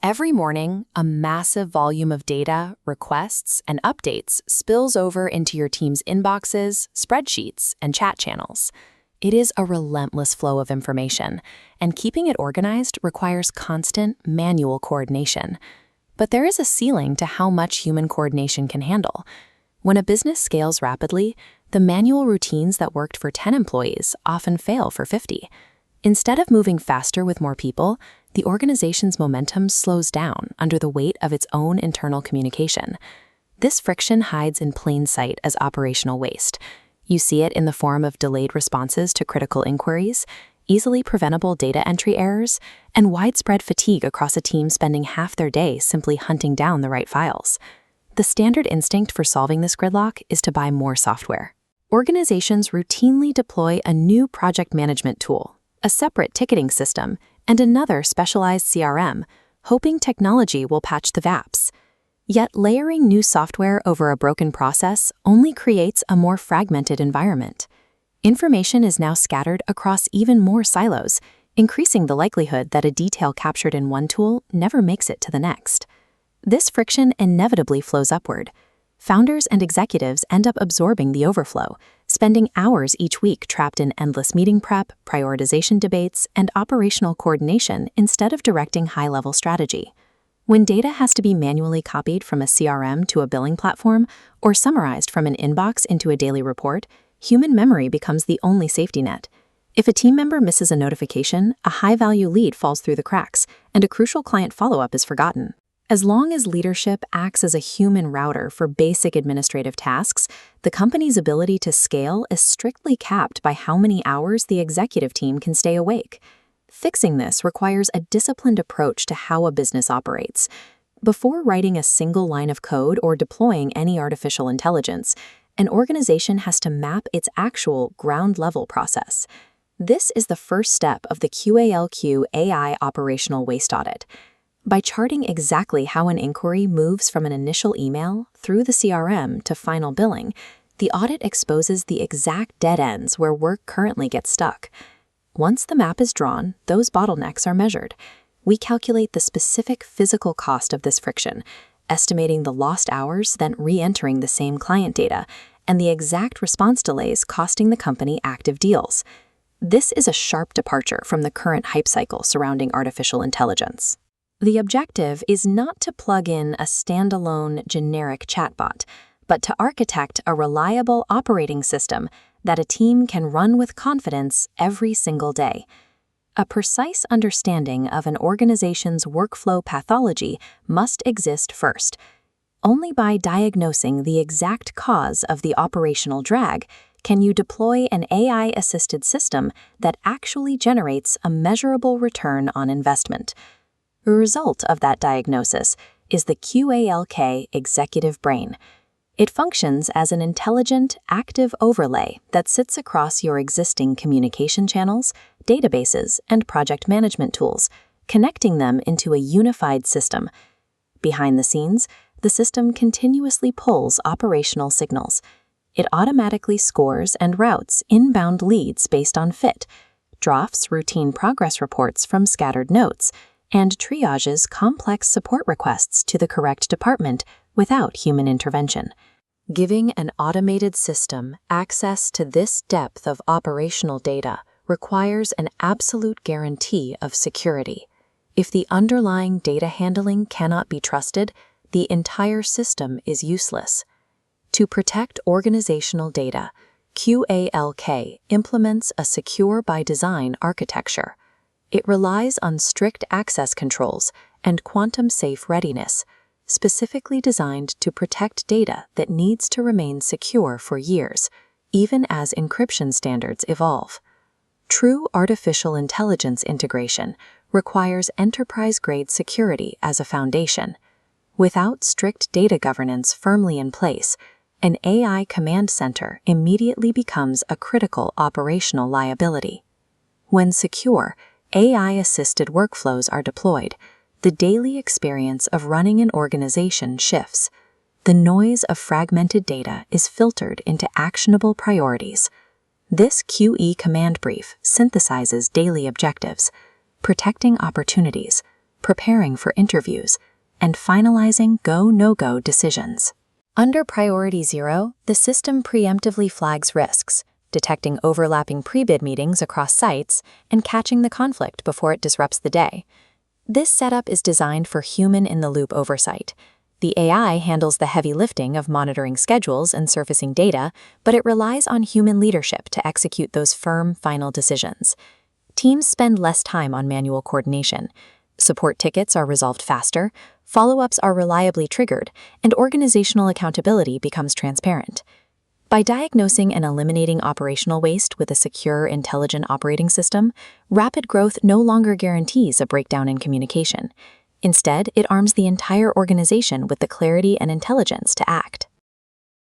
Every morning, a massive volume of data, requests, and updates spills over into your team's inboxes, spreadsheets, and chat channels. It is a relentless flow of information, and keeping it organized requires constant, manual coordination. But there is a ceiling to how much human coordination can handle. When a business scales rapidly, the manual routines that worked for 10 employees often fail for 50. Instead of moving faster with more people, the organization's momentum slows down under the weight of its own internal communication. This friction hides in plain sight as operational waste. You see it in the form of delayed responses to critical inquiries, easily preventable data entry errors, and widespread fatigue across a team spending half their day simply hunting down the right files. The standard instinct for solving this gridlock is to buy more software. Organizations routinely deploy a new project management tool, a separate ticketing system, and another specialized CRM, hoping technology will patch the gaps. Yet layering new software over a broken process only creates a more fragmented environment. Information is now scattered across even more silos, increasing the likelihood that a detail captured in one tool never makes it to the next. This friction inevitably flows upward. Founders and executives end up absorbing the overflow, spending hours each week trapped in endless meeting prep, prioritization debates, and operational coordination instead of directing high-level strategy. When data has to be manually copied from a CRM to a billing platform or summarized from an inbox into a daily report, human memory becomes the only safety net. If a team member misses a notification, a high-value lead falls through the cracks, and a crucial client follow-up is forgotten. As long as leadership acts as a human router for basic administrative tasks, the company's ability to scale is strictly capped by how many hours the executive team can stay awake. Fixing this requires a disciplined approach to how a business operates. Before writing a single line of code or deploying any artificial intelligence, an organization has to map its actual ground-level process. This is the first step of the QALQIO AI operational waste audit. By charting exactly how an inquiry moves from an initial email through the CRM to final billing, the audit exposes the exact dead ends where work currently gets stuck. Once the map is drawn, those bottlenecks are measured. We calculate the specific physical cost of this friction, estimating the lost hours, then re-entering the same client data, and the exact response delays costing the company active deals. This is a sharp departure from the current hype cycle surrounding artificial intelligence. The objective is not to plug in a standalone, generic chatbot, but to architect a reliable operating system that a team can run with confidence every single day. A precise understanding of an organization's workflow pathology must exist first. Only by diagnosing the exact cause of the operational drag can you deploy an AI-assisted system that actually generates a measurable return on investment. A result of that diagnosis is the QALQIO Executive Brain. It functions as an intelligent, active overlay that sits across your existing communication channels, databases, and project management tools, connecting them into a unified system. Behind the scenes, the system continuously pulls operational signals. It automatically scores and routes inbound leads based on fit, drafts routine progress reports from scattered notes, and triages complex support requests to the correct department without human intervention. Giving an automated system access to this depth of operational data requires an absolute guarantee of security. If the underlying data handling cannot be trusted, the entire system is useless. To protect organizational data, QALQIO implements a secure-by-design architecture. It relies on strict access controls and quantum-safe readiness, specifically designed to protect data that needs to remain secure for years, even as encryption standards evolve. True artificial intelligence integration requires enterprise-grade security as a foundation. Without strict data governance firmly in place, an AI command center immediately becomes a critical operational liability. When secure, AI-assisted workflows are deployed, the daily experience of running an organization shifts. The noise of fragmented data is filtered into actionable priorities. This QE command brief synthesizes daily objectives, protecting opportunities, preparing for interviews, and finalizing go-no-go decisions. Under Priority 0, the system preemptively flags risks, detecting overlapping pre-bid meetings across sites and catching the conflict before it disrupts the day. This setup is designed for human-in-the-loop oversight. The AI handles the heavy lifting of monitoring schedules and surfacing data, but it relies on human leadership to execute those firm, final decisions. Teams spend less time on manual coordination. Support tickets are resolved faster, follow-ups are reliably triggered, and organizational accountability becomes transparent. By diagnosing and eliminating operational waste with a secure, intelligent operating system, rapid growth no longer guarantees a breakdown in communication. Instead, it arms the entire organization with the clarity and intelligence to act.